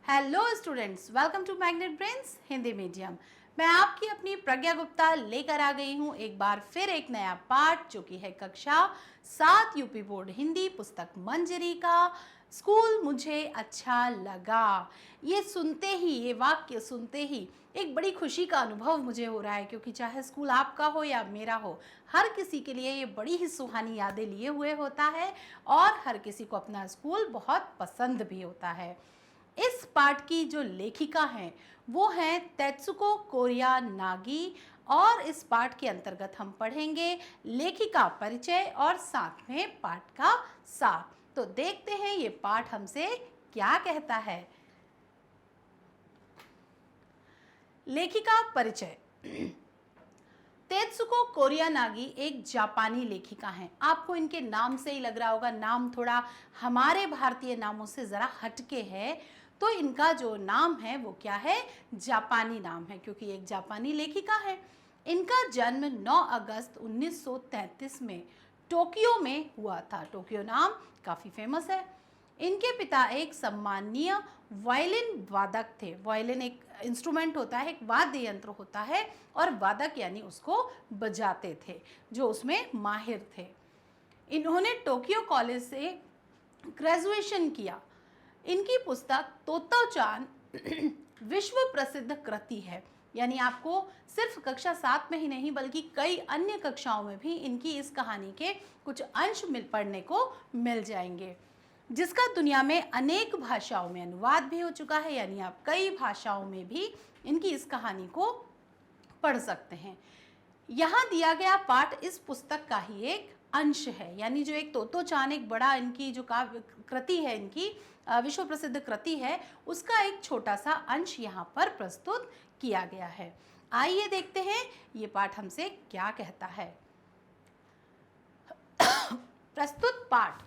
Hello students, welcome to Magnet Brains Hindi medium. मैं आपकी अपनी प्रज्ञा गुप्ता लेकर आ गई हूँ एक बार फिर एक नया पाठ, जो कि है कक्षा 7 यूपी बोर्ड हिंदी पुस्तक मंजरी का स्कूल मुझे अच्छा लगा। ये सुनते ही, ये वाक्य सुनते ही एक बड़ी खुशी का अनुभव मुझे हो रहा है, क्योंकि चाहे स्कूल आपका हो या मेरा हो, हर किसी के लिए ये बड़ी ही सुहानी यादें लिए हुए होता है और हर किसी को अपना स्कूल बहुत पसंद भी होता है। इस पाठ की जो लेखिका हैं वो हैं तेत्सुको कोरिया नागी, और इस पाठ के अंतर्गत हम पढ़ेंगे लेखिका परिचय और साथ में पाठ का सार। तो देखते हैं ये पाठ हमसे क्या कहता है। लेखिका परिचय। तेत्सुको कोरियानागी एक जापानी लेखिका हैं। आपको इनके नाम से ही लग रहा होगा, नाम थोड़ा हमारे भारतीय नामों से ज़रा हटके है। तो इनका जो नाम है वो क्या है, जापानी नाम है, क्योंकि एक जापानी लेखिका है। इनका जन्म 9 अगस्त 1933 में टोक्यो में हुआ था। टोक्यो नाम काफ़ी फेमस है। इनके पिता एक सम्मानीय वायलिन वादक थे। वायलिन एक इंस्ट्रूमेंट होता है, एक वाद्य यंत्र होता है, और वादक यानी उसको बजाते थे, जो उसमें माहिर थे। इन्होंने टोक्यो कॉलेज से ग्रेजुएशन किया। इनकी पुस्तक तोत्तो-चान विश्व प्रसिद्ध कृति है, यानी आपको सिर्फ कक्षा 7 में ही नहीं बल्कि कई अन्य कक्षाओं में भी इनकी इस कहानी के कुछ अंश पढ़ने को मिल जाएंगे, जिसका दुनिया में अनेक भाषाओं में अनुवाद भी हो चुका है। यानी आप कई भाषाओं में भी इनकी इस कहानी को पढ़ सकते हैं। यहाँ दिया गया पाठ इस पुस्तक का ही एक अंश है, यानी जो एक तोत्तो-चान एक बड़ा इनकी जो काव्य कृति है, इनकी विश्व प्रसिद्ध कृति है, उसका एक छोटा सा अंश यहाँ पर प्रस्तुत किया गया है। आइए देखते हैं ये पाठ हमसे क्या कहता है। प्रस्तुत पाठ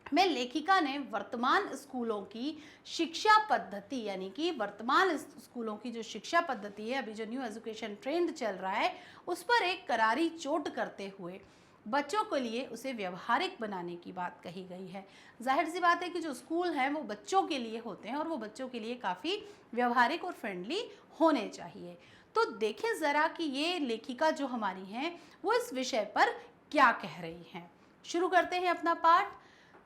में लेखिका ने वर्तमान स्कूलों की शिक्षा पद्धति, यानी कि वर्तमान स्कूलों की जो शिक्षा पद्धति है, अभी जो न्यू एजुकेशन ट्रेंड चल रहा है, उस पर एक करारी चोट करते हुए बच्चों के लिए उसे व्यवहारिक बनाने की बात कही गई है। जाहिर सी बात है कि जो स्कूल हैं वो बच्चों के लिए होते हैं और वो बच्चों के लिए काफ़ी व्यवहारिक और फ्रेंडली होने चाहिए। तो देखें ज़रा कि ये लेखिका जो हमारी हैं वो इस विषय पर क्या कह रही हैं। शुरू करते हैं अपना पाठ।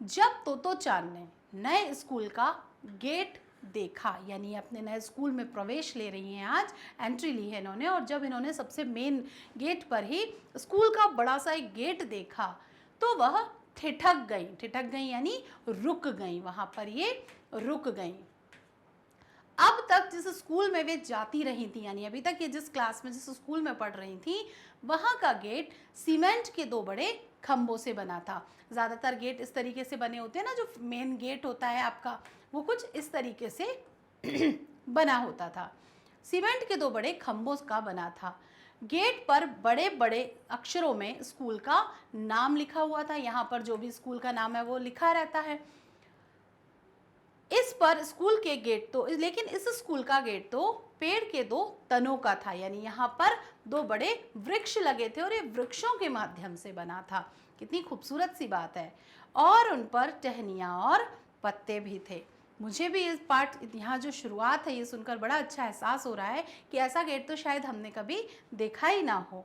जब तोत्तो-चान ने नए स्कूल का गेट देखा, यानी अपने नए स्कूल में प्रवेश ले रही हैं, आज एंट्री ली है इन्होंने, और जब इन्होंने सबसे मेन गेट पर ही स्कूल का बड़ा सा एक गेट देखा तो वह ठिठक गई यानी रुक गई, वहां पर ये रुक गई। अब तक जिस स्कूल में वे जाती रही थी, यानी अभी तक ये जिस क्लास में जिस स्कूल में पढ़ रही थी, वहाँ का गेट सीमेंट के 2 बड़े खंभों से बना था। ज़्यादातर गेट इस तरीके से बने होते हैं ना, जो मेन गेट होता है आपका, वो कुछ इस तरीके से बना होता था। सीमेंट के 2 बड़े खंभों का बना था। गेट पर बड़े बड़े अक्षरों में स्कूल का नाम लिखा हुआ था। यहाँ पर जो भी स्कूल का नाम है वो लिखा रहता है। इस पर स्कूल के गेट तो, लेकिन इस स्कूल का गेट तो पेड़ के 2 तनों का था, यानी यहाँ पर 2 बड़े वृक्ष लगे थे और ये वृक्षों के माध्यम से बना था। कितनी खूबसूरत सी बात है। और उन पर टहनियाँ और पत्ते भी थे। मुझे भी इस पाठ, यहाँ जो शुरुआत है, ये सुनकर बड़ा अच्छा एहसास हो रहा है कि ऐसा गेट तो शायद हमने कभी देखा ही ना हो।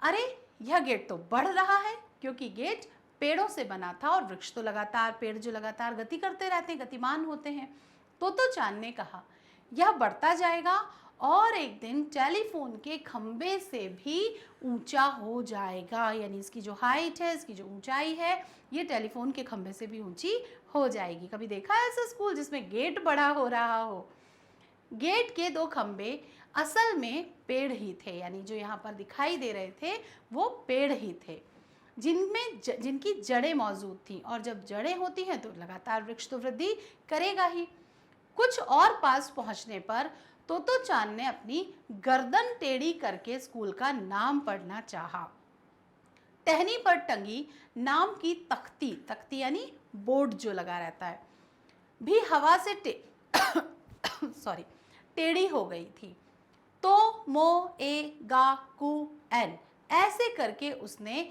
अरे, यह गेट तो बढ़ रहा है, क्योंकि गेट पेड़ों से बना था और वृक्ष तो लगातार, पेड़ जो लगातार गति करते रहते हैं, गतिमान होते हैं। तोत्तो-चान ने कहा, यह बढ़ता जाएगा और एक दिन टेलीफोन के खंबे से भी ऊंचा हो जाएगा, यानी इसकी जो हाइट है, इसकी जो ऊंचाई है, ये टेलीफोन के खंबे से भी ऊंची हो जाएगी। कभी देखा है ऐसा स्कूल जिसमें गेट बड़ा हो रहा हो? गेट के 2 खंबे असल में पेड़ ही थे, यानी जो यहाँ पर दिखाई दे रहे थे वो पेड़ ही थे, जिनकी जड़ें मौजूद थीं, और जब जड़ें होती हैं तो लगातार वृक्ष तो वृद्धि करेगा ही। कुछ और पास पहुंचने पर तोत्तो-चान ने अपनी गर्दन टेढ़ी करके स्कूल का नाम पढ़ना चाहा। टहनी पर टंगी नाम की तख्ती यानी बोर्ड जो लगा रहता है, भी हवा से सॉरी टेढ़ी हो गई थी। तो मो ए गा कु एन ऐसे करके उसने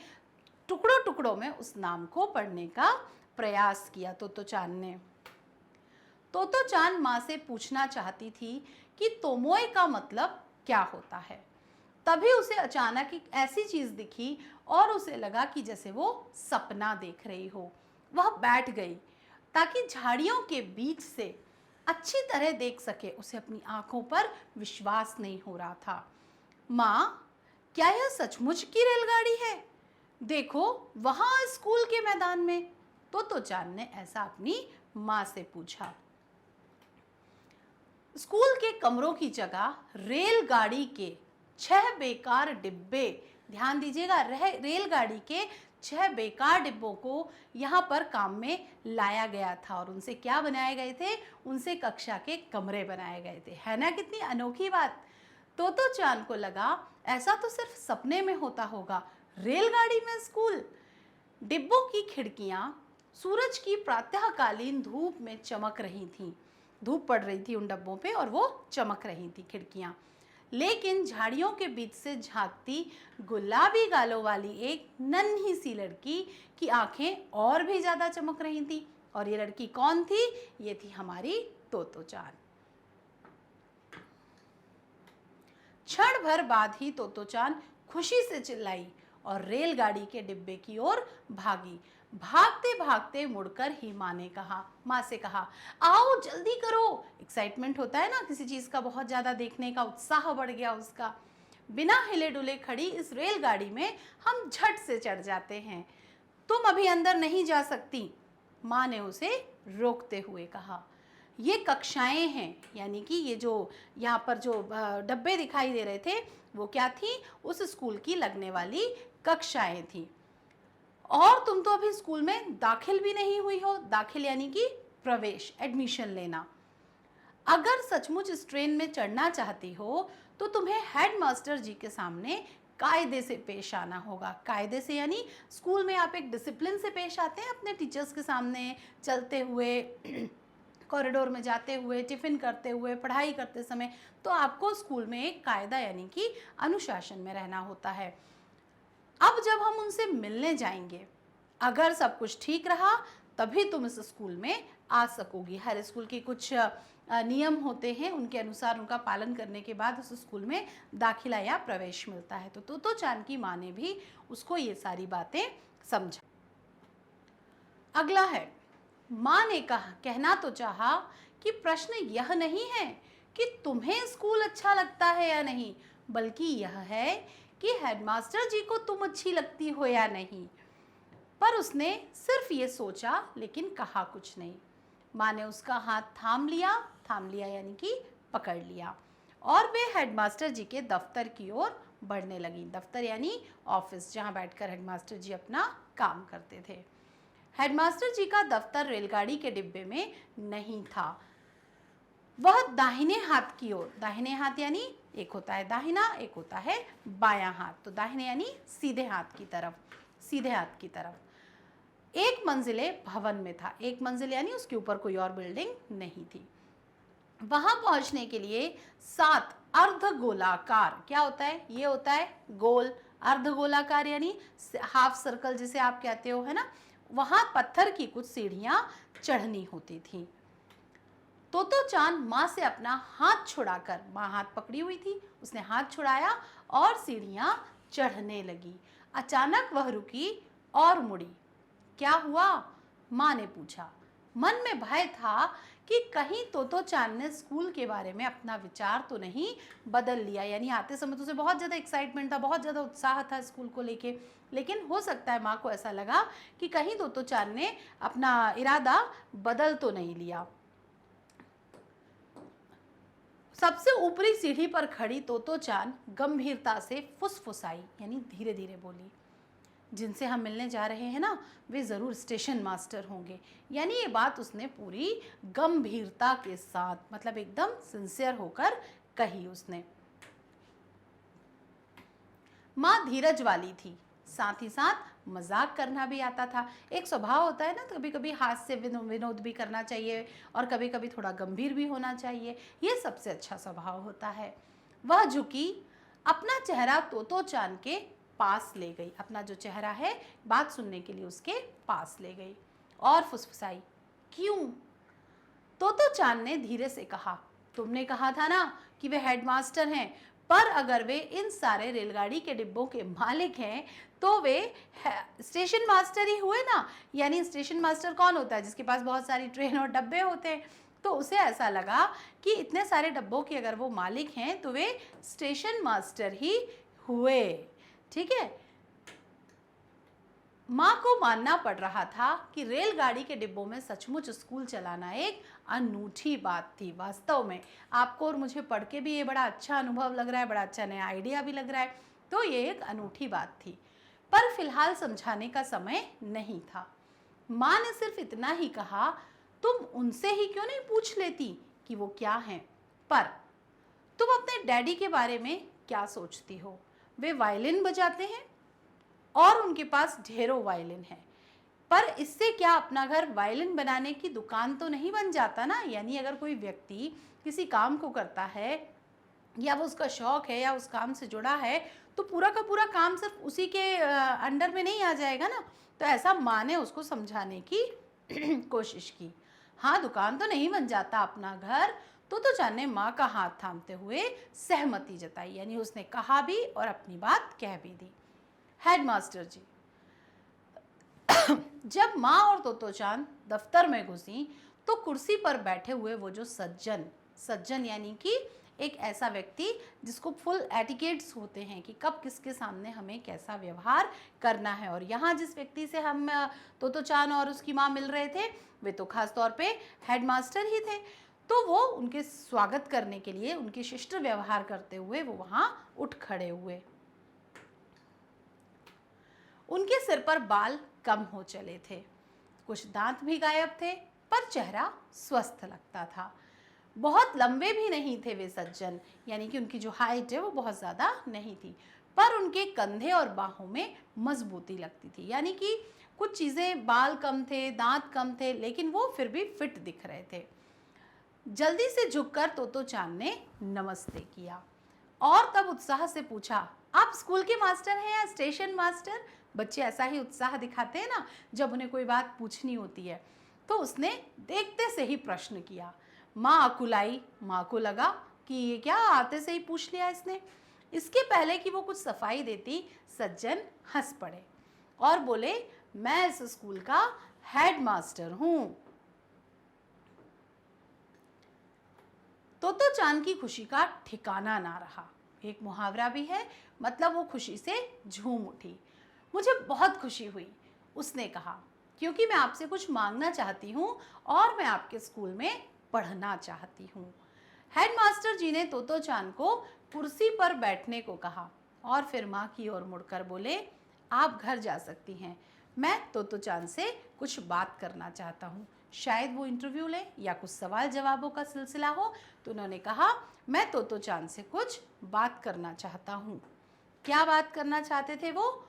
टुकड़ों टुकड़ों में उस नाम को पढ़ने का प्रयास किया तोत्तो-चान ने। तोतो चान माँ से पूछना चाहती थी कि तोमोए का मतलब क्या होता है। तभी उसे अचानक एक ऐसी चीज दिखी और उसे लगा कि जैसे वो सपना देख रही हो। वह बैठ गई ताकि झाड़ियों के बीच से अच्छी तरह देख सके। उसे अपनी आंखों पर विश्वास नहीं हो रहा था। माँ, क्या यह सचमुच की रेलगाड़ी है? देखो, वहां स्कूल के मैदान में। तो चांद ने ऐसा अपनी माँ से पूछा। स्कूल के कमरों की जगह रेलगाड़ी के 6 बेकार डिब्बे, ध्यान दीजिएगा, रेलगाड़ी के 6 बेकार डिब्बों को यहाँ पर काम में लाया गया था। और उनसे क्या बनाए गए थे? उनसे कक्षा के कमरे बनाए गए थे। है ना कितनी अनोखी बात। तो चांद को लगा ऐसा तो सिर्फ सपने में होता होगा, रेलगाड़ी में स्कूल। डिब्बों की खिड़कियां सूरज की प्रातःकालीन धूप में चमक रही थीं। धूप पड़ रही थी उन डब्बों पे और वो चमक रही थी खिड़कियां। लेकिन झाड़ियों के बीच से झांकती गुलाबी गालों वाली एक नन्ही सी लड़की की आंखें और भी ज्यादा चमक रही थी। और ये लड़की कौन थी? ये थी हमारी तोतो चान। क्षण भर बाद ही तोतो चान खुशी से चिल्लाई और रेलगाड़ी के डिब्बे की ओर भागी। भागते भागते मुड़कर ही माँ से कहा, आओ जल्दी करो। एक्साइटमेंट होता है ना किसी चीज का, बहुत ज्यादा देखने का उत्साह बढ़ गया उसका। बिना हिले डुले खड़ी इस रेलगाड़ी में हम झट से चढ़ जाते हैं, तुम अभी अंदर नहीं जा सकती, माँ ने उसे रोकते हुए कहा। ये कक्षाएं हैं, यानी कि ये जो यहाँ पर जो डब्बे दिखाई दे रहे थे वो क्या थी? उस स्कूल की लगने वाली कक्षाएं थी। और तुम तो अभी स्कूल में दाखिल भी नहीं हुई हो। दाखिल यानी कि प्रवेश, एडमिशन लेना। अगर सचमुच इस ट्रेन में चढ़ना चाहती हो तो तुम्हें हेडमास्टर जी के सामने कायदे से पेश आना होगा। कायदे से यानी स्कूल में आप एक डिसिप्लिन से पेश आते हैं अपने टीचर्स के सामने, चलते हुए कॉरिडोर में जाते हुए, टिफिन करते हुए, पढ़ाई करते समय। तो आपको स्कूल में एक कायदा यानी कि अनुशासन में रहना होता है। अब जब हम उनसे मिलने जाएंगे, अगर सब कुछ ठीक रहा तभी तुम इस स्कूल में आ सकोगी। हर स्कूल के कुछ नियम होते हैं, उनके अनुसार उनका पालन करने के बाद उस स्कूल में दाखिला या प्रवेश मिलता है। तो चांद की माँ ने भी उसको ये सारी बातें समझा। अगला है, माँ ने कहना तो चाहा कि प्रश्न यह नहीं है कि तुम्हें स्कूल अच्छा लगता है या नहीं, बल्कि यह है कि हेडमास्टर जी को तुम अच्छी लगती हो या नहीं। पर उसने सिर्फ ये सोचा, लेकिन कहा कुछ नहीं। माँ ने उसका हाथ थाम लिया यानी कि पकड़ लिया, और वे हेडमास्टर जी के दफ्तर की ओर बढ़ने लगी। दफ्तर यानी ऑफिस, जहाँ बैठकर हेडमास्टर जी अपना काम करते थे। हेडमास्टर जी का दफ्तर रेलगाड़ी के डिब्बे में नहीं था। वह दाहिने हाथ की ओर, दाहिने हाथ यानी एक होता है दाहिना, एक होता है बायां हाथ। तो दाहिने यानी सीधे हाथ की तरफ, सीधे हाथ की तरफ एक मंजिले भवन में था। एक मंजिल यानी उसके ऊपर कोई और बिल्डिंग नहीं थी। वहां पहुंचने के लिए 7 अर्धगोलाकार, क्या होता है? ये होता है गोल। अर्धगोलाकार यानी हाफ सर्कल जिसे आप कहते हो, है ना? वहां पत्थर की कुछ सीढ़ियां चढ़नी होती थी। तो चांद माँ से अपना हाथ छुड़ाकर, माँ हाथ पकड़ी हुई थी, उसने हाथ छुड़ाया और सीढ़ियां चढ़ने लगी। अचानक वह रुकी और मुड़ी। क्या हुआ? माँ ने पूछा। मन में भय था कि कहीं तो चांद ने स्कूल के बारे में अपना विचार तो नहीं बदल लिया। यानी आते समय तो उसे बहुत ज़्यादा एक्साइटमेंट था, बहुत ज़्यादा उत्साह था स्कूल को लेके, लेकिन हो सकता है माँ को ऐसा लगा कि कहीं तो चांद ने अपना इरादा बदल तो नहीं लिया। सबसे ऊपरी सीढ़ी पर खड़ी तो चांद गंभीरता से फुसफुसाई, यानी धीरे धीरे बोली, जिनसे हम मिलने जा रहे हैं ना, वे ज़रूर स्टेशन मास्टर होंगे। यानी ये बात उसने पूरी गंभीरता के साथ, मतलब एकदम सिंसियर होकर कही उसने। माँ धीरज वाली थी, साथ ही साथ मजाक करना भी आता था। एक स्वभाव होता है ना, कभी कभी हास्य विनोद भी करना चाहिए और कभी कभी थोड़ा गंभीर भी होना चाहिए। ये सबसे अच्छा स्वभाव होता है। वह झुकी, अपना चेहरा तो चांद के पास ले गई, अपना जो चेहरा है बात सुनने के लिए उसके पास ले गई और फुसफुसाई, क्यों? तोतो चान ने धीरे से कहा, तुमने कहा था ना कि वे हेडमास्टर हैं, पर अगर वे इन सारे रेलगाड़ी के डिब्बों के मालिक हैं तो वे स्टेशन मास्टर ही हुए ना। यानी स्टेशन मास्टर कौन होता है? जिसके पास बहुत सारी ट्रेन और डब्बे होते हैं। तो उसे ऐसा लगा कि इतने सारे डब्बों के अगर वो मालिक हैं तो वे स्टेशन मास्टर ही हुए। ठीक है। माँ को मानना पड़ रहा था कि रेलगाड़ी के डिब्बों में सचमुच स्कूल चलाना एक अनूठी बात थी। वास्तव में आपको और मुझे पढ़ के भी ये बड़ा अच्छा अनुभव लग रहा है, बड़ा अच्छा नया आइडिया भी लग रहा है, तो ये एक अनूठी बात थी। पर फिलहाल समझाने का समय नहीं था। माँ ने सिर्फ इतना ही कहा, तुम उनसे ही क्यों नहीं पूछ लेती कि वो क्या हैं? पर तुम अपने डैडी के बारे में क्या सोचती हो? वे वायलिन बजाते हैं और उनके पास ढेरों वायलिन है, पर इससे क्या अपना घर वायलिन बनाने की दुकान तो नहीं बन जाता ना। यानी अगर कोई व्यक्ति किसी काम को करता है या वो उसका शौक है या उस काम से जुड़ा है तो पूरा का पूरा काम सिर्फ उसी के अंडर में नहीं आ जाएगा ना। तो ऐसा माँ ने उसको समझाने की कोशिश की। हाँ, दुकान तो नहीं बन जाता अपना घर। तो चान ने माँ का हाथ थामते हुए सहमति जताई, यानी उसने कहा भी और अपनी बात कह भी दी। हेडमास्टर जी, जब माँ और तोतो चान दफ्तर में घुसी तो कुर्सी पर बैठे हुए वो जो सज्जन यानी कि एक ऐसा व्यक्ति जिसको फुल एटिकेट्स होते हैं कि कब किसके सामने हमें कैसा व्यवहार करना है। और यहाँ जिस व्यक्ति से हम तोतो चान और उसकी माँ मिल रहे थे वे तो खास तौर पे हेडमास्टर ही थे। तो वो उनके स्वागत करने के लिए उनके शिष्ट व्यवहार करते हुए वो वहाँ उठ खड़े हुए। उनके सिर पर बाल कम हो चले थे, कुछ दांत भी गायब थे, पर चेहरा स्वस्थ लगता था। बहुत लंबे भी नहीं थे वे सज्जन, यानी कि उनकी जो हाइट है वो बहुत ज़्यादा नहीं थी, पर उनके कंधे और बाहों में मजबूती लगती थी। यानी कि कुछ चीज़ें, बाल कम थे, दांत कम थे, लेकिन वो फिर भी फिट दिख रहे थे। जल्दी से झुककर तोतो चान ने नमस्ते किया और तब उत्साह से पूछा, आप स्कूल के मास्टर हैं या स्टेशन मास्टर? बच्चे ऐसा ही उत्साह दिखाते हैं ना जब उन्हें कोई बात पूछनी होती है। तो उसने देखते से ही प्रश्न किया। माँ अकुलाई। माँ को लगा कि ये क्या आते से ही पूछ लिया इसने। इसके पहले कि वो कुछ सफाई देती, सज्जन हंस पड़े और बोले, मैं इस स्कूल का हेडमास्टर हूँ। तोतो चान की खुशी का ठिकाना ना रहा। एक मुहावरा भी है, मतलब वो खुशी से झूम उठी। मुझे बहुत खुशी हुई, उसने कहा, क्योंकि मैं आपसे कुछ मांगना चाहती हूँ और मैं आपके स्कूल में पढ़ना चाहती हूँ। हेडमास्टर जी ने तोतो चान को कुर्सी पर बैठने को कहा और फिर माँ की ओर मुड़कर बोले, आप घर जा सकती हैं। मैं तोतो चान से कुछ बात करना चाहता हूँ। शायद वो इंटरव्यू ले या कुछ सवाल जवाबों का सिलसिला हो। तो उन्होंने कहा, मैं तोतो चान से कुछ बात करना चाहता हूँ। क्या बात करना चाहते थे वो?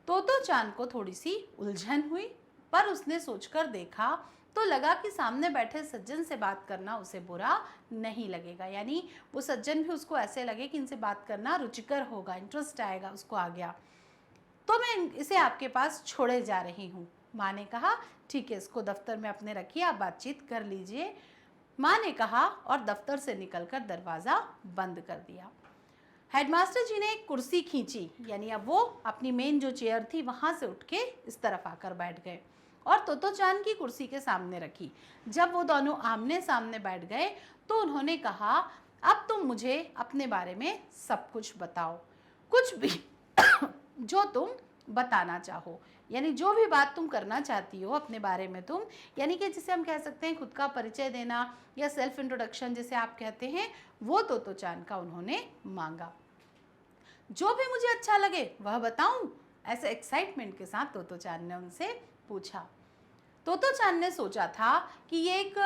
तोतो चान को थोड़ी सी उलझन हुई, पर उसने सोचकर देखा तो लगा कि सामने बैठे सज्जन से बात करना उसे बुरा नहीं लगेगा। यानी वो सज्जन भी उसको ऐसे लगे कि इनसे बात करना रुचिकर होगा, इंटरेस्ट आएगा उसको आ गया। तो मैं इसे आपके पास छोड़े जा रही हूँ। माँ ने कहा, ठीक है, इसको दफ्तर में अपने रखिए, आप बातचीत कर लीजिए। माँ ने कहा और दफ्तर से निकलकर दरवाज़ा बंद कर दिया। हेडमास्टर जी ने एक कुर्सी खींची, यानी अब वो अपनी मेन जो चेयर थी वहाँ से उठ के इस तरफ आकर बैठ गए और तोतो चान की कुर्सी के सामने रखी। जब वो दोनों आमने सामने बैठ गए तो उन्होंने कहा, अब तुम मुझे अपने बारे में सब कुछ बताओ, कुछ भी जो तुम बताना चाहो, यानी जो भी बात तुम करना चाहती हो अपने बारे में तुम, यानी कि जिसे हम कह सकते हैं खुद का परिचय देना या सेल्फ इंट्रोडक्शन जिसे आप कहते हैं, वो तोतो चान का उन्होंने मांगा। जो भी मुझे अच्छा लगे वह बताऊं, ऐसे एक्साइटमेंट के साथ तोतो चान ने उनसे पूछा। तोतो चान ने सोचा था कि ये एक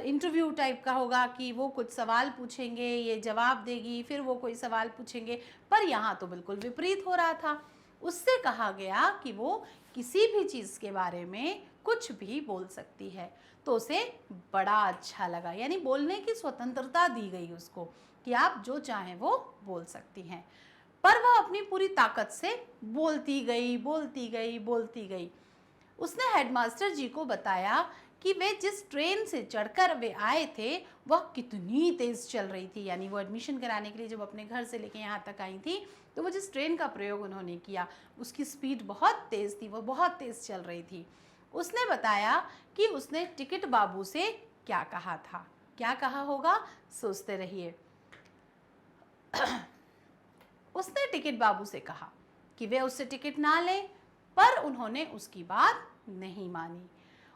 इंटरव्यू टाइप का होगा कि वो कुछ सवाल पूछेंगे, ये जवाब देगी, फिर वो कोई सवाल पूछेंगे, पर यहाँ तो बिल्कुल विपरीत हो रहा था। उससे कहा गया कि वो किसी भी चीज़ के बारे में कुछ भी बोल सकती है। तो उसे बड़ा अच्छा लगा, यानी बोलने की स्वतंत्रता दी गई उसको कि आप जो चाहें वो बोल सकती हैं। पर वह अपनी पूरी ताकत से बोलती गई। उसने हेडमास्टर जी को बताया कि वे जिस ट्रेन से चढ़कर वे आए थे वह कितनी तेज़ चल रही थी। यानी वो एडमिशन कराने के लिए जब अपने घर से लेके यहाँ तक आई थी तो वो जिस ट्रेन का प्रयोग उन्होंने किया उसकी स्पीड बहुत तेज़ थी, वो बहुत तेज़ चल रही थी। उसने बताया कि उसने टिकट बाबू से क्या कहा था। क्या कहा होगा, सोचते रहिए। उसने टिकट बाबू से कहा कि वे उससे टिकट ना लें, पर उन्होंने उसकी बात नहीं मानी।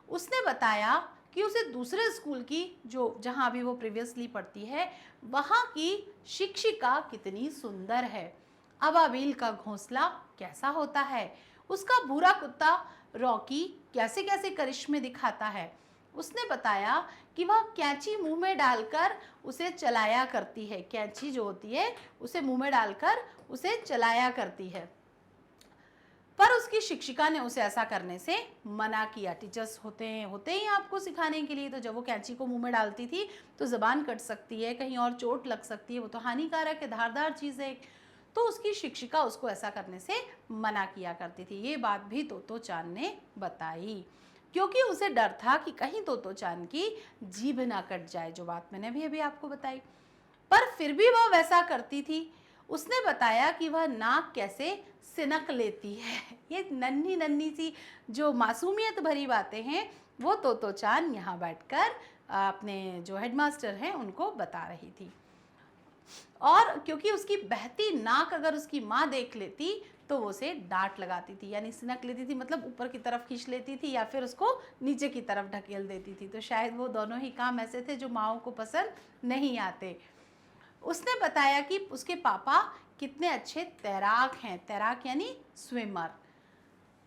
उसने बताया कि उसे दूसरे स्कूल की, जो जहाँ अभी वो प्रीवियसली पढ़ती है, वहाँ की शिक्षिका कितनी सुंदर है, अबाबिल का घोंसला कैसा होता है, उसका भूरा कुत्ता रॉकी कैसे कैसे करिश्मे दिखाता है। उसने बताया कि वह कैंची मुंह में डालकर उसे चलाया करती है, कैंची जो होती है उसे मुंह में डालकर उसे चलाया करती है, पर उसकी शिक्षिका ने उसे ऐसा करने से मना किया। टीचर्स होते ही आपको सिखाने के लिए, तो जब वो कैंची को मुंह में डालती थी तो ज़बान कट सकती है, कहीं और चोट लग सकती है, वो तो हानिकारक है, धारदार चीज़ है। तो उसकी शिक्षिका उसको ऐसा करने से मना किया करती थी। ये बात भी तोतो चान ने बताई, क्योंकि उसे डर था कि कहीं तोतो चान की जीभ ना कट जाए, जो बात मैंने भी अभी आपको बताई। पर फिर भी वह वैसा करती थी। उसने बताया कि वह नाक कैसे सिनक लेती है। ये नन्ही नन्ही सी जो मासूमियत भरी बातें हैं वो तोतो चान यहाँ बैठकर अपने जो हेडमास्टर हैं उनको बता रही थी। और क्योंकि उसकी बहती नाक अगर उसकी माँ देख लेती तो वो उसे डांट लगाती थी, यानी सिनक लेती थी मतलब ऊपर की तरफ खींच लेती थी या फिर उसको नीचे की तरफ ढकेल देती थी। तो शायद वो दोनों ही काम ऐसे थे जो माँओं को पसंद नहीं आते। उसने बताया कि उसके पापा कितने अच्छे तैराक हैं, तैराक यानी स्विमर,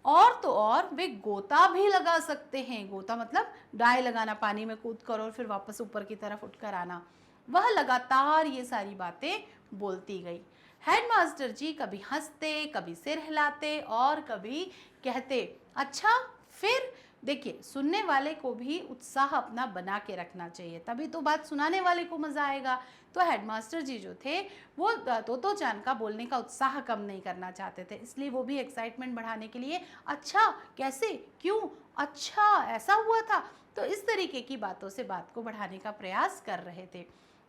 और तो और वे गोता भी लगा सकते हैं। गोता मतलब डाई लगाना, पानी में कूद कर और फिर वापस ऊपर की तरफ उठकर आना। वह लगातार ये सारी बातें बोलती गई। हेडमास्टर जी कभी हंसते, कभी सिर हिलाते और कभी कहते, अच्छा फिर। देखिए, सुनने वाले को भी उत्साह अपना बना के रखना चाहिए, तभी तो बात सुनाने वाले को मजा आएगा। तो हेडमास्टर जी जो थे वो तोतो चान का बोलने का उत्साह कम नहीं करना चाहते थे, इसलिए वो भी एक्साइटमेंट बढ़ाने के लिए अच्छा कैसे, क्यों, अच्छा ऐसा हुआ था, तो इस तरीके की बातों से बात को बढ़ाने का प्रयास कर रहे थे।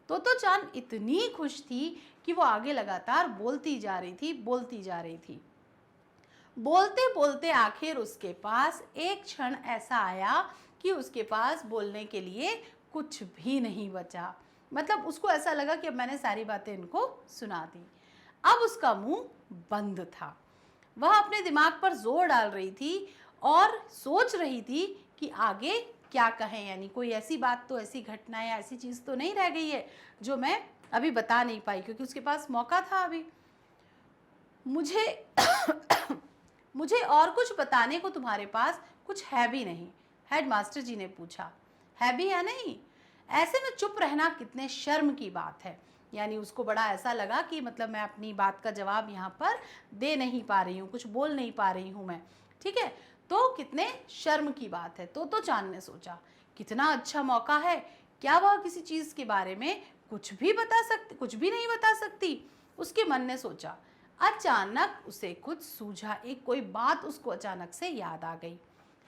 तोतो चान इतनी खुश थी कि वो आगे लगातार बोलती जा रही थी, बोलती जा रही थी। बोलते बोलते आखिर उसके पास एक क्षण ऐसा आया कि उसके पास बोलने के लिए कुछ भी नहीं बचा। मतलब उसको ऐसा लगा कि अब मैंने सारी बातें इनको सुना दी। अब उसका मुंह बंद था। वह अपने दिमाग पर जोर डाल रही थी और सोच रही थी कि आगे क्या कहें, यानी कोई ऐसी बात तो, ऐसी घटना या ऐसी चीज़ तो नहीं रह गई है जो मैं अभी बता नहीं पाई, क्योंकि उसके पास मौका था अभी। मुझे मुझे और कुछ बताने को तुम्हारे पास कुछ है भी नहीं, हेडमास्टर जी ने पूछा। है भी या नहीं? ऐसे में चुप रहना कितने शर्म की बात है। यानी उसको बड़ा ऐसा लगा कि मतलब मैं अपनी बात का जवाब यहाँ पर दे नहीं पा रही हूँ, कुछ बोल नहीं पा रही हूँ मैं, ठीक है, तो कितने शर्म की बात है। तो चांद ने सोचा, कितना अच्छा मौका है, क्या वह किसी चीज़ के बारे में कुछ भी बता सकती, कुछ भी नहीं बता सकती। उसके मन ने सोचा। अचानक उसे कुछ सूझा, एक कोई बात उसको अचानक से याद आ गई।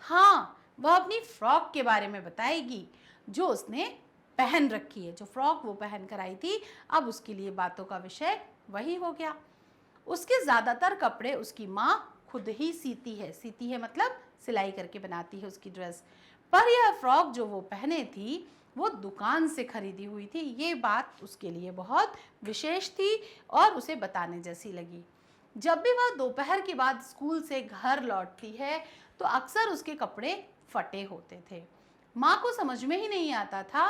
हाँ, वह अपनी फ्रॉक के बारे में बताएगी जो उसने पहन रखी है, जो फ्रॉक वो पहन कर आई थी। अब उसके लिए बातों का विषय वही हो गया। उसके ज़्यादातर कपड़े उसकी माँ खुद ही सीती है मतलब सिलाई करके बनाती है उसकी ड्रेस, पर यह फ्रॉक जो वो पहने थी वो दुकान से खरीदी हुई थी। ये बात उसके लिए बहुत विशेष थी और उसे बताने जैसी लगी। जब भी वह दोपहर के बाद स्कूल से घर लौटती है तो अक्सर उसके कपड़े फटे होते थे। माँ को समझ में ही नहीं आता था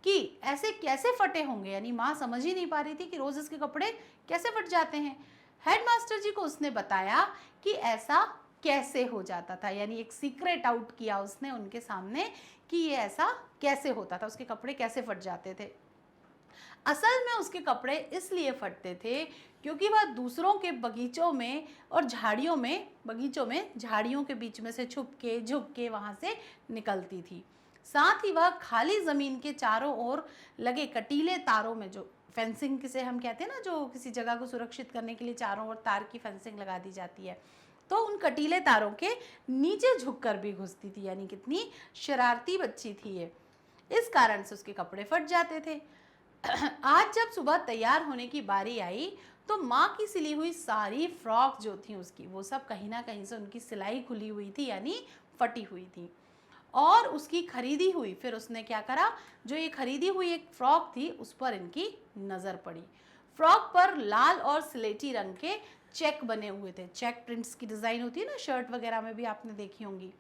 कि ऐसे कैसे फटे होंगे, यानी माँ समझ ही नहीं पा रही थी कि रोज़ इसके कपड़े कैसे फट जाते हैं। हेडमास्टर जी को उसने बताया कि ऐसा कैसे हो जाता था, यानी एक सीक्रेट आउट किया उसने उनके सामने कि ये ऐसा कैसे होता था, उसके कपड़े कैसे फट जाते थे। असल में उसके कपड़े इसलिए फटते थे क्योंकि वह दूसरों के बगीचों में और बगीचों में झाड़ियों के बीच में से छुप के झुक के वहाँ से निकलती थी। साथ ही वह खाली ज़मीन के चारों ओर लगे कटीले तारों में, जो फेंसिंग किसे हम कहते हैं ना, जो किसी जगह को सुरक्षित करने के लिए चारों ओर तार की फेंसिंग लगा दी जाती है, तो उन कटीले तारों के नीचे झुककर भी घुसती थी, यानी कितनी शरारती बच्ची थी ये। इस कारण से उसके कपड़े फट जाते थे। आज जब सुबह तैयार होने की बारी आई तो माँ की सिली हुई सारी फ्रॉक जो थी उसकी, वो सब कहीं ना कहीं से उनकी सिलाई खुली हुई थी, यानी फटी हुई थी। और उसकी खरीदी हुई, फिर उसने क्या करा, जो ये खरीदी हुई एक फ्रॉक थी उस पर इनकी नज़र पड़ी। फ्रॉक पर लाल और स्लेटी रंग के चेक बने हुए थे। चेक प्रिंट्स की डिज़ाइन होती है ना, शर्ट वगैरह में भी आपने देखी होंगी।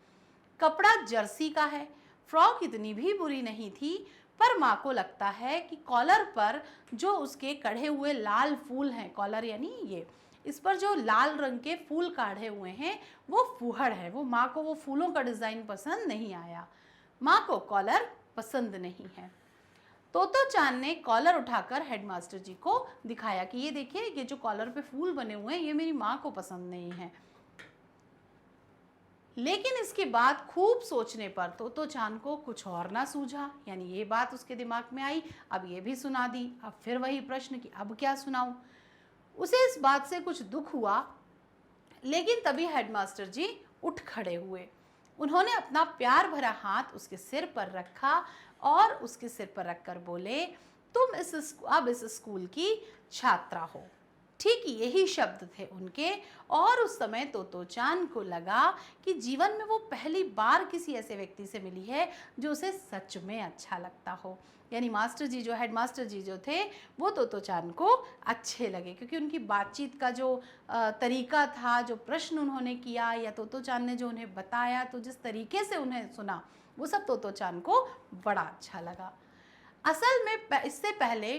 कपड़ा जर्सी का है। फ्रॉक इतनी भी बुरी नहीं थी, पर माँ को लगता है कि कॉलर पर जो उसके कढ़े हुए लाल फूल हैं, कॉलर यानी ये, इस पर जो लाल रंग के फूल काढ़े हुए हैं वो फूहड़ है। वो माँ को वो फूलों का डिज़ाइन पसंद नहीं आया। माँ को कॉलर पसंद नहीं है। तोतो चांद ने कॉलर उठाकर हेडमास्टर जी को दिखाया कि ये देखिए, ये जो कॉलर पे फूल बने हुए हैं ये मेरी माँ को पसंद नहीं है। लेकिन इसके बाद खूब सोचने पर तोतो चांद को कुछ और ना सूझा, यानी ये बात उसके दिमाग में आई, अब ये भी सुना दी। अब फिर वही प्रश्न कि अब क्या सुनाऊं। उसे इस बात से कुछ दुख हुआ, लेकिन तभी हेडमास्टर जी उठ खड़े हुए। उन्होंने अपना प्यार भरा हाथ उसके सिर पर रखा और उसके सिर पर रखकर बोले, तुम अब इस स्कूल की छात्रा हो। ठीक यही शब्द थे उनके। और उस समय तोतो चांद को लगा कि जीवन में वो पहली बार किसी ऐसे व्यक्ति से मिली है जो उसे सच में अच्छा लगता हो। यानी मास्टर जी, जो हेडमास्टर जी जो थे, वो तोतो चांद को अच्छे लगे, क्योंकि उनकी बातचीत का जो तरीका था, जो प्रश्न उन्होंने किया या तोतो चांद ने जो उन्हें बताया, तो जिस तरीके से उन्हें सुना, वो सब तोतो चांद को बड़ा अच्छा लगा। असल में इससे पहले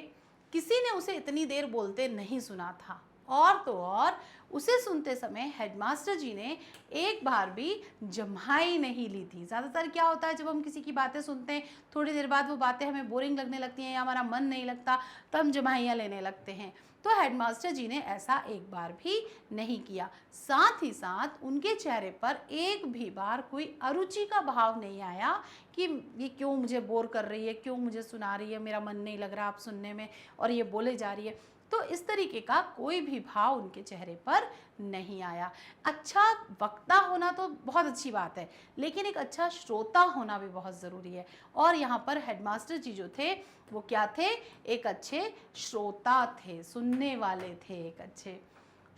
किसी ने उसे इतनी देर बोलते नहीं सुना था। और तो और उसे सुनते समय हेडमास्टर जी ने एक बार भी जम्हाई नहीं ली थी। ज़्यादातर क्या होता है, जब हम किसी की बातें सुनते हैं, थोड़ी देर बाद वो बातें हमें बोरिंग लगने लगती हैं या हमारा मन नहीं लगता, तो हम जम्हाइयाँ लेने लगते हैं। तो हेडमास्टर जी ने ऐसा एक बार भी नहीं किया। साथ ही साथ उनके चेहरे पर एक भी बार कोई अरुचि का भाव नहीं आया कि ये क्यों मुझे बोर कर रही है, क्यों मुझे सुना रही है, मेरा मन नहीं लग रहा आप सुनने में और ये बोले जा रही है। तो इस तरीके का कोई भी भाव उनके चेहरे पर नहीं आया। अच्छा वक्ता होना तो बहुत अच्छी बात है, लेकिन एक अच्छा श्रोता होना भी बहुत ज़रूरी है। और यहाँ पर हेडमास्टर जी जो थे वो क्या थे, एक अच्छे श्रोता थे, सुनने वाले थे एक अच्छे।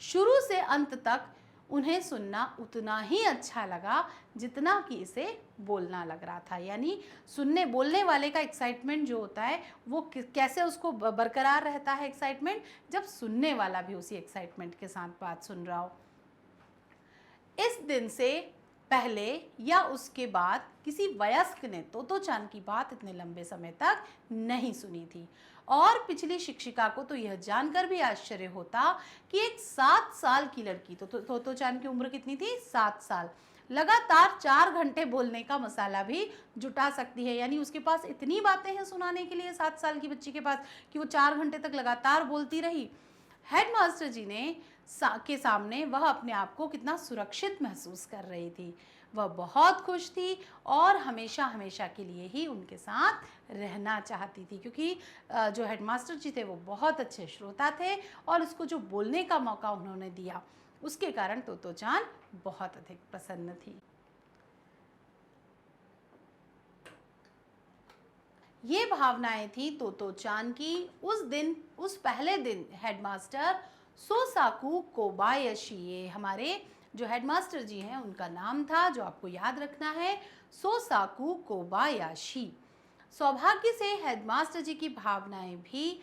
शुरू से अंत तक उन्हें सुनना उतना ही अच्छा लगा जितना कि इसे बोलना लग रहा था। यानी सुनने बोलने वाले का एक्साइटमेंट जो होता है वो कैसे उसको बरकरार रहता है एक्साइटमेंट, जब सुनने वाला भी उसी एक्साइटमेंट के साथ बात सुन रहा हो। इस दिन से पहले या उसके बाद किसी वयस्क ने तोतो चांद की बात इतने लंबे समय तक नहीं सुनी थी। और पिछली शिक्षिका को तो यह जानकर भी आश्चर्य होता कि एक 7 साल की लड़की, तो तोतो चांद की उम्र कितनी थी, 7 साल, लगातार 4 घंटे बोलने का मसाला भी जुटा सकती है। यानी उसके पास इतनी बातें हैं सुनाने के लिए 7 साल की बच्ची के पास कि वो 4 घंटे तक लगातार बोलती रही। हेडमास्टर जी ने के सामने वह अपने आप को कितना सुरक्षित महसूस कर रही थी। वह बहुत खुश थी और हमेशा हमेशा के लिए ही उनके साथ रहना चाहती थी, क्योंकि जो हेडमास्टर जी थे वो बहुत अच्छे श्रोता थे और उसको जो बोलने का मौका उन्होंने दिया, उसके कारण तोतो चांद बहुत अधिक प्रसन्न थी। ये भावनाएं थी तोतो चांद की उस दिन, उस पहले दिन हेडमास्टर सोसाकू कोबायाशी, ये हमारे जो हेडमास्टर जी हैं उनका नाम था, जो आपको याद रखना है, सोसाकू कोबायाशी। सौभाग्य से हेडमास्टर जी की भावनाएं भी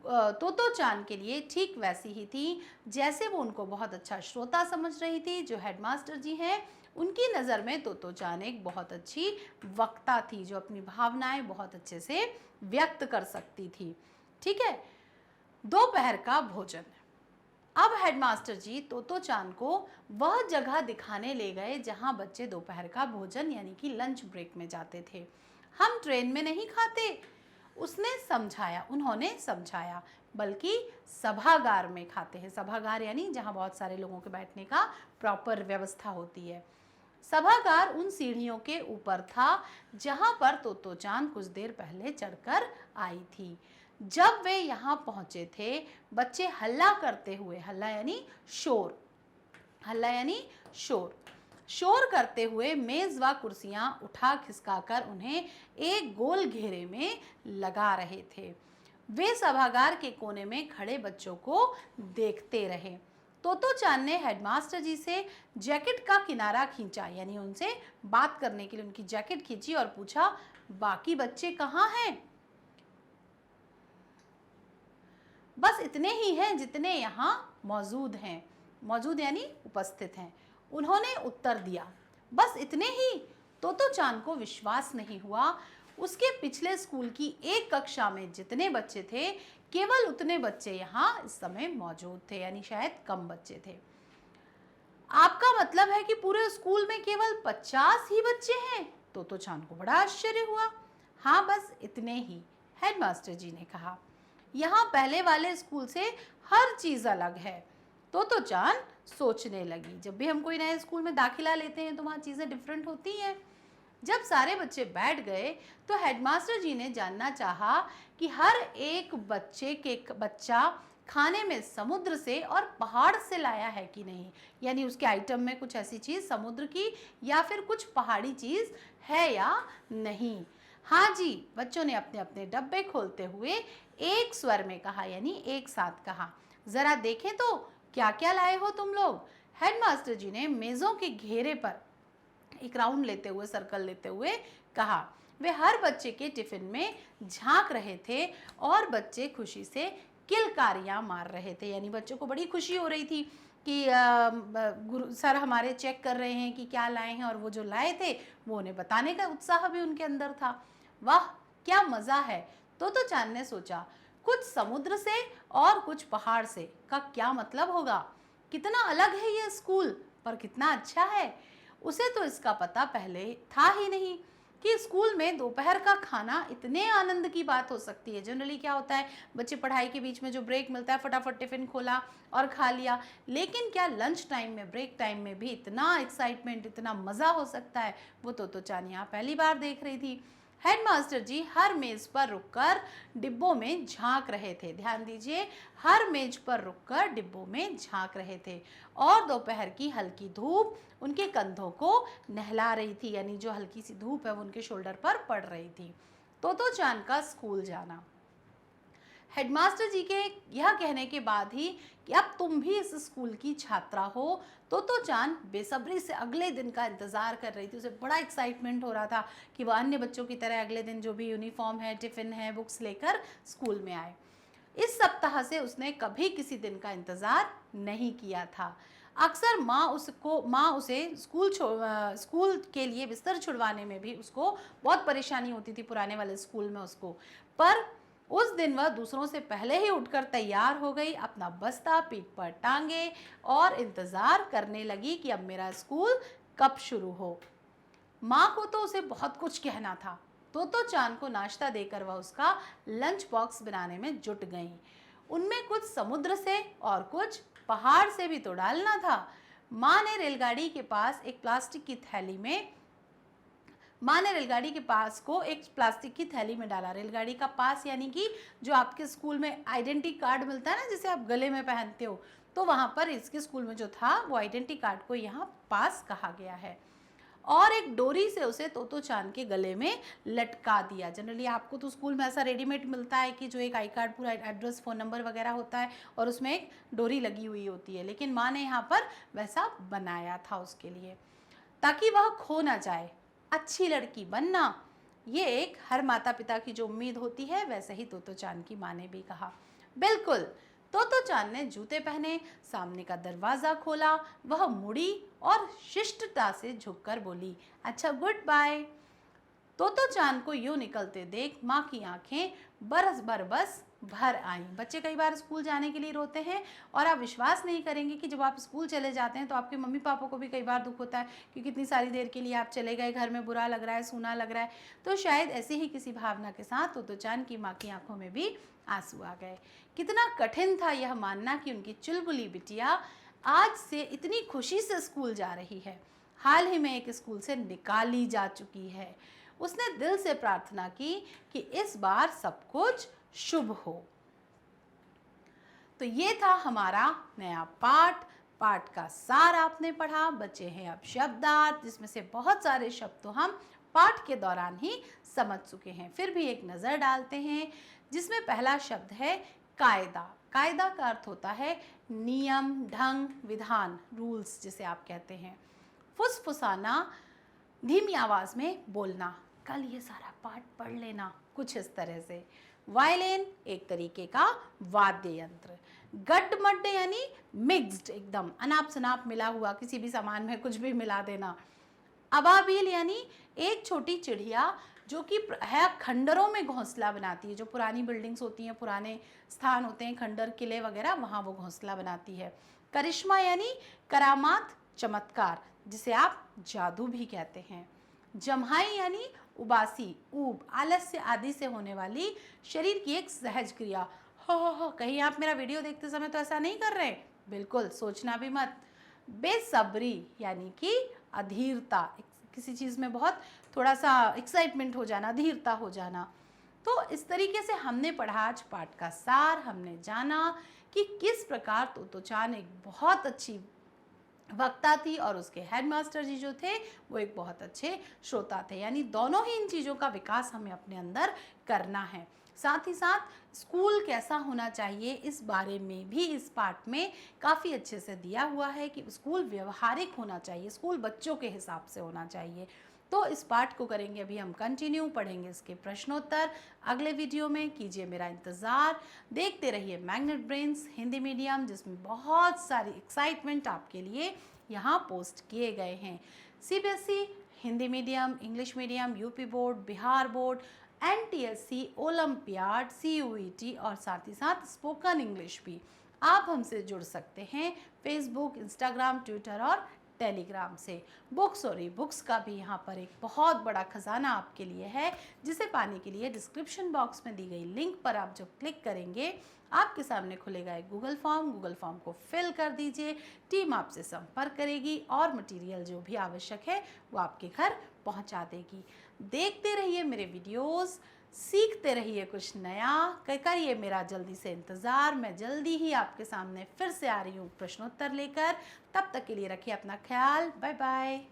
तोतो चांद के लिए ठीक वैसी ही थी जैसे वो उनको बहुत अच्छा श्रोता समझ रही थी। जो हेडमास्टर जी हैं उनकी नज़र में तोतो चांद एक बहुत अच्छी वक्ता थी, जो अपनी भावनाएं बहुत अच्छे से व्यक्त कर सकती थी। ठीक है, दोपहर का भोजन। अब हेडमास्टर जी तोतो चांद को वह जगह दिखाने ले गए जहां बच्चे दोपहर का भोजन यानी कि लंच ब्रेक में जाते थे। हम ट्रेन में नहीं खाते, उसने समझाया, उन्होंने समझाया, बल्कि सभागार में खाते हैं। सभागार यानी जहां बहुत सारे लोगों के बैठने का प्रॉपर व्यवस्था होती है। सभागार उन सीढ़ियों के ऊपर था जहां पर तोतो चांद कुछ देर पहले चढ़कर आई थी। जब वे यहाँ पहुंचे थे, बच्चे हल्ला करते हुए, हल्ला यानी शोर, हल्ला यानी शोर। शोर करते हुए मेज व कुर्सियां उठा खिसकाकर उन्हें एक गोल घेरे में लगा रहे थे। वे सभागार के कोने में खड़े बच्चों को देखते रहे। तोतो चान ने हेडमास्टर जी से जैकेट का किनारा खींचा, यानी उनसे बात करने के लिए उनकी जैकेट खींची और पूछा, बाकी बच्चे कहाँ हैं? बस इतने ही हैं जितने यहाँ मौजूद हैं। मौजूद यानी उपस्थित हैं। उन्होंने उत्तर दिया, बस इतने ही। तोतो चान को विश्वास नहीं हुआ। उसके पिछले स्कूल की एक कक्षा में जितने बच्चे थे, केवल उतने बच्चे यहाँ इस समय मौजूद थे, यानी शायद कम बच्चे थे। आपका मतलब है कि पूरे स्कूल में केवल 50 ही बच्चे हैं? तोतो चान को बड़ा आश्चर्य हुआ। हाँ, बस इतने ही, हेडमास्टर जी ने कहा। यहाँ पहले वाले स्कूल से हर चीज अलग है। तोतो चान सोचने लगी, जब भी हम कोई नए स्कूल में दाखिला लेते हैं तो वहाँ चीजें डिफरेंट होती हैं। जब सारे बच्चे बैठ गए तो हेडमास्टर जी ने जानना चाहा कि हर एक बच्चा खाने में समुद्र से और पहाड़ से लाया है कि नहीं, यानी उसके आइटम में कुछ ऐसी चीज समुद्र की या फिर कुछ पहाड़ी चीज है या नहीं। हाँ जी, बच्चों ने अपने अपने डब्बे खोलते हुए एक स्वर में कहा, यानी एक साथ कहा। जरा देखें तो क्या क्या लाए हो तुम लोग? हेडमास्टर जी ने मेजों के घेरे पर एक राउंड लेते हुए, सर्कल लेते हुए कहा। वे हर बच्चे के टिफिन में झांक रहे थे और बच्चे खुशी से किलकारियां मार रहे थे, यानी बच्चों को बड़ी खुशी हो रही थी कि गुरु सर हमारे चेक कर रहे हैं कि क्या लाए हैं, और वो जो लाए थे वो उन्हें बताने का उत्साह भी उनके अंदर था। वाह, क्या मजा है, तो चांद ने सोचा। कुछ समुद्र से और कुछ पहाड़ से का क्या मतलब होगा? कितना अलग है ये स्कूल, पर कितना अच्छा है। उसे तो इसका पता पहले था ही नहीं कि स्कूल में दोपहर का खाना इतने आनंद की बात हो सकती है। जनरली क्या होता है, बच्चे पढ़ाई के बीच में जो ब्रेक मिलता है फटाफट टिफिन खोला और खा लिया, लेकिन क्या लंच टाइम में, ब्रेक टाइम में भी इतना एक्साइटमेंट, इतना मज़ा हो सकता है, वो तो चान यहाँ पहली बार देख रही थी। हेडमास्टर जी हर मेज पर रुककर डिब्बों में झांक रहे थे। ध्यान दीजिए, हर मेज पर रुककर डिब्बों में झांक रहे थे और दोपहर की हल्की धूप उनके कंधों को नहला रही थी, यानी जो हल्की सी धूप है वो उनके शोल्डर पर पड़ रही थी। तो चान का स्कूल जाना। हेडमास्टर जी के यह कहने के बाद ही कि अब तुम भी इस स्कूल की छात्रा हो, तो चान बेसब्री से अगले दिन का इंतज़ार कर रही थी। उसे बड़ा एक्साइटमेंट हो रहा था कि वह अन्य बच्चों की तरह अगले दिन जो भी यूनिफॉर्म है, टिफ़िन है, बुक्स लेकर स्कूल में आए। इस सप्ताह से उसने कभी किसी दिन का इंतज़ार नहीं किया था। अक्सर माँ उसे स्कूल के लिए बिस्तर छुड़वाने में भी उसको बहुत परेशानी होती थी पुराने वाले स्कूल में उसको। पर उस दिन वह दूसरों से पहले ही उठकर तैयार हो गई, अपना बस्ता पीठ पर टांगे और इंतज़ार करने लगी कि अब मेरा स्कूल कब शुरू हो। माँ को तो उसे बहुत कुछ कहना था, तो चान को नाश्ता देकर वह उसका लंच बॉक्स बनाने में जुट गई। उनमें कुछ समुद्र से और कुछ पहाड़ से भी तो डालना था। माँ ने रेलगाड़ी के पास एक प्लास्टिक की थैली में माँ ने रेलगाड़ी के पास को एक प्लास्टिक की थैली में डाला। रेलगाड़ी का पास यानी कि जो आपके स्कूल में आइडेंटिटी कार्ड मिलता है ना, जिसे आप गले में पहनते हो, तो वहाँ पर इसके स्कूल में जो था वो आइडेंटिटी कार्ड को यहाँ पास कहा गया है। और एक डोरी से उसे तो चांद के गले में लटका दिया। जनरली आपको तो स्कूल में ऐसा रेडीमेड मिलता है कि जो एक आई कार्ड, पूरा एड्रेस, फ़ोन नंबर वगैरह होता है और उसमें एक डोरी लगी हुई होती है, लेकिन माँ ने यहाँ पर वैसा बनाया था उसके लिए, ताकि वह खो ना जाए। अच्छी लड़की बनना, ये एक हर माता पिता की जो उम्मीद होती है, वैसे ही तो चांद की माँ ने भी कहा। बिल्कुल, तो चांद ने जूते पहने, सामने का दरवाज़ा खोला, वह मुड़ी और शिष्टता से झुककर बोली, अच्छा गुड बाय। तो चांद को यूं निकलते देख माँ की आंखें बरस भर आईं। बच्चे कई बार स्कूल जाने के लिए रोते हैं और आप विश्वास नहीं करेंगे कि जब आप स्कूल चले जाते हैं तो आपके मम्मी पापा को भी कई बार दुख होता है कि कितनी सारी देर के लिए आप चले गए, घर में बुरा लग रहा है, सूना लग रहा है। तो शायद ऐसी ही किसी भावना के साथ तो चांद की माँ की आंखों में भी आंसू आ गए। कितना कठिन था यह मानना कि उनकी चुलबुली बिटिया आज से इतनी खुशी से स्कूल जा रही है, हाल ही में एक स्कूल से निकाली जा चुकी है। उसने दिल से प्रार्थना की कि इस बार सब कुछ शुभ हो। तो ये था हमारा नया पाठ, पाठ का सार आपने पढ़ा, बचे हैं अब शब्दार्थ, जिसमें से बहुत सारे शब्द तो हम पाठ के दौरान ही समझ चुके हैं। फिर भी एक नज़र डालते हैं, जिसमें पहला शब्द है कायदा। कायदा का अर्थ होता है नियम, ढंग, विधान, रूल्स जिसे आप कहते हैं। फुसफुसाना, धीमी आवाज में बोलना। कल ये सारा पाठ पढ़ लेना, कुछ इस तरह से। वायलिन एक तरीके का वाद्य यंत्र। गड्ड-मड्ड यानी मिक्स्ड, एकदम अनाप शनाप मिला हुआ, किसी भी सामान में कुछ भी मिला देना। अबाबिल यानी एक छोटी चिड़िया जो कि है खंडरों में घोंसला बनाती है। जो पुरानी बिल्डिंग्स होती हैं, पुराने स्थान होते हैं, खंडर, किले वगैरह, वहाँ वो घोंसला बनाती है। करिश्मा यानी करामात, चमत्कार, जिसे आप जादू भी कहते हैं। जम्हाई यानी उबासी, ऊब, आलस्य आदि से होने वाली शरीर की एक सहज क्रिया। हो, कहीं आप मेरा वीडियो देखते समय तो ऐसा नहीं कर रहे? बिल्कुल, सोचना भी मत। बेसब्री यानी कि अधीरता, किसी चीज़ में बहुत थोड़ा सा एक्साइटमेंट हो जाना, धीरता हो जाना। तो इस तरीके से हमने पढ़ा आज पाठ का सार। हमने जाना कि किस प्रकार तोतो चान एक बहुत अच्छी वक्ता थी और उसके हेडमास्टर जी जो थे वो एक बहुत अच्छे श्रोता थे। यानी दोनों ही इन चीज़ों का विकास हमें अपने अंदर करना है। साथ ही साथ स्कूल कैसा होना चाहिए इस बारे में भी इस पाठ में काफ़ी अच्छे से दिया हुआ है कि स्कूल व्यवहारिक होना चाहिए, स्कूल बच्चों के हिसाब से होना चाहिए। तो इस पाठ को करेंगे अभी हम कंटिन्यू, पढ़ेंगे इसके प्रश्नोत्तर अगले वीडियो में। कीजिए मेरा इंतज़ार, देखते रहिए मैग्नेट ब्रेन्स हिंदी मीडियम, जिसमें बहुत सारी एक्साइटमेंट आपके लिए यहाँ पोस्ट किए गए हैं। CBSE, Hindi medium, English medium, UP board, Bihar board, NTSC, olympiad, CUET और साथ ही साथ स्पोकन इंग्लिश भी। आप हमसे जुड़ सकते हैं फेसबुक, इंस्टाग्राम, ट्विटर और टेलीग्राम से। बुक्स और ई बुक्स का भी यहाँ पर एक बहुत बड़ा खजाना आपके लिए है, जिसे पाने के लिए डिस्क्रिप्शन बॉक्स में दी गई लिंक पर आप जब क्लिक करेंगे आपके सामने खुलेगा एक गूगल फॉर्म को फिल कर दीजिए। टीम आपसे संपर्क करेगी और मटेरियल जो भी आवश्यक है वो आपके घर पहुँचा देगी। देखते रहिए मेरे वीडियोस, सीखते रहिए कुछ नया, करिए मेरा जल्दी से इंतज़ार। मैं जल्दी ही आपके सामने फिर से आ रही हूँ प्रश्नोत्तर लेकर। तब तक के लिए रखिए अपना ख्याल। Bye bye.